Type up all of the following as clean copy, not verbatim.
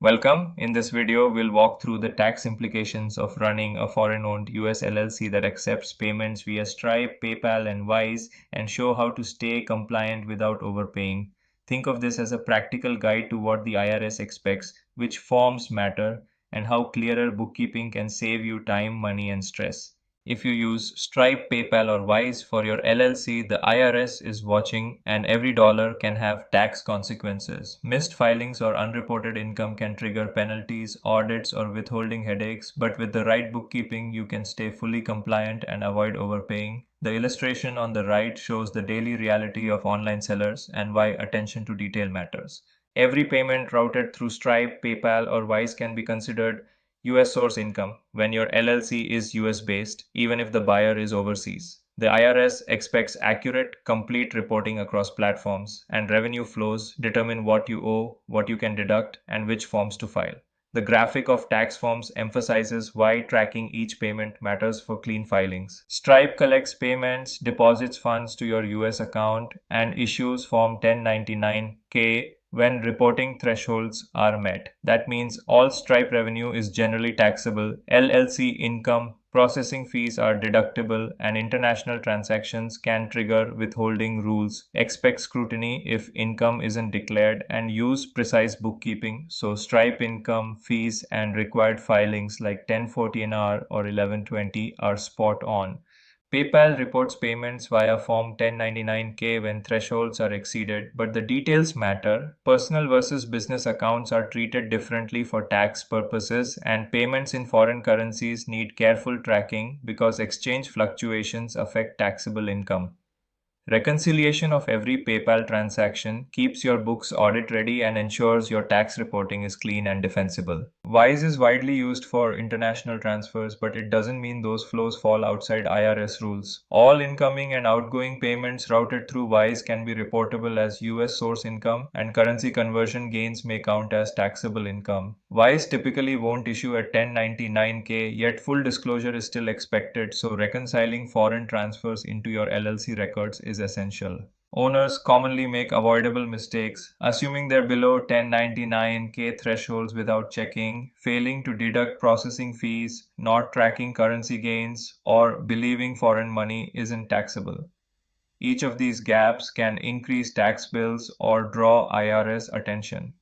Welcome. In this video, we'll walk through the tax implications of running a foreign-owned US LLC that accepts payments via Stripe, PayPal, and Wise, and show how to stay compliant without overpaying. Think of this as a practical guide to what the IRS expects, which forms matter, and how clearer bookkeeping can save you time, money, and stress. If you use Stripe, PayPal, or Wise for your LLC, the IRS is watching and every dollar can have tax consequences. Missed filings or unreported income can trigger penalties, audits, or withholding headaches, but with the right bookkeeping, you can stay fully compliant and avoid overpaying. The illustration on the right shows the daily reality of online sellers and why attention to detail matters. Every payment routed through Stripe, PayPal, or Wise can be considered US source income when your LLC is US based, even if the buyer is overseas. The IRS expects accurate, complete reporting across platforms, and revenue flows determine what you owe, what you can deduct, and which forms to file. The graphic of tax forms emphasizes why tracking each payment matters for clean filings. Stripe collects payments, deposits funds to your US account, and issues Form 1099-K when reporting thresholds are met. That means all Stripe revenue is generally taxable, LLC income, processing fees are deductible, and international transactions can trigger withholding rules. Expect scrutiny if income isn't declared, and use precise bookkeeping so Stripe income, fees, and required filings like 1040NR or 1120 are spot on. PayPal reports payments via Form 1099-K when thresholds are exceeded, but the details matter. Personal versus business accounts are treated differently for tax purposes, and payments in foreign currencies need careful tracking because exchange fluctuations affect taxable income. Reconciliation of every PayPal transaction keeps your books audit ready and ensures your tax reporting is clean and defensible. Wise is widely used for international transfers, but it doesn't mean those flows fall outside IRS rules. All incoming and outgoing payments routed through Wise can be reportable as US source income, and currency conversion gains may count as taxable income. Wise typically won't issue a 1099-K, yet full disclosure is still expected, so reconciling foreign transfers into your LLC records is essential. Owners commonly make avoidable mistakes, assuming they're below 1099-K thresholds without checking, failing to deduct processing fees, not tracking currency gains, or believing foreign money isn't taxable. Each of these gaps can increase tax bills or draw IRS attention.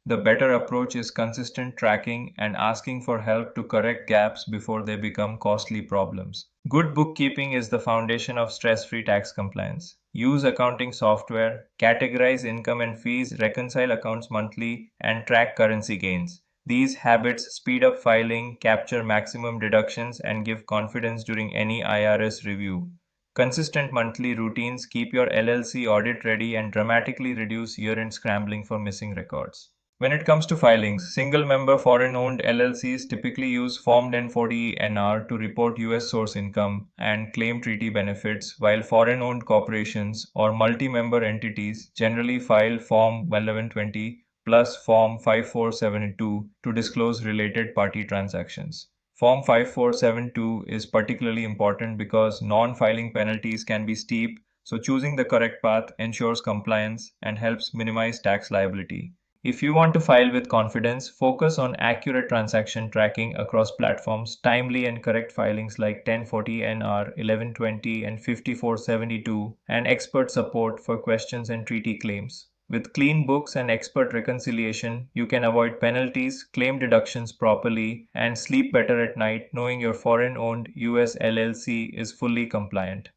The better approach is consistent tracking and asking for help to correct gaps before they become costly problems. Good bookkeeping is the foundation of stress-free tax compliance. Use accounting software, categorize income and fees, reconcile accounts monthly, and track currency gains. These habits speed up filing, capture maximum deductions, and give confidence during any IRS review. Consistent monthly routines keep your LLC audit ready and dramatically reduce year-end scrambling for missing records. When it comes to filings, single-member foreign-owned LLCs typically use Form 1040NR to report US source income and claim treaty benefits, while foreign-owned corporations or multi-member entities generally file Form 1120 plus Form 5472 to disclose related party transactions. Form 5472 is particularly important because non-filing penalties can be steep, so choosing the correct path ensures compliance and helps minimize tax liability. If you want to file with confidence, focus on accurate transaction tracking across platforms, timely and correct filings like 1040NR, 1120, and 5472, and expert support for questions and treaty claims. With clean books and expert reconciliation, you can avoid penalties, claim deductions properly, and sleep better at night knowing your foreign-owned US LLC is fully compliant.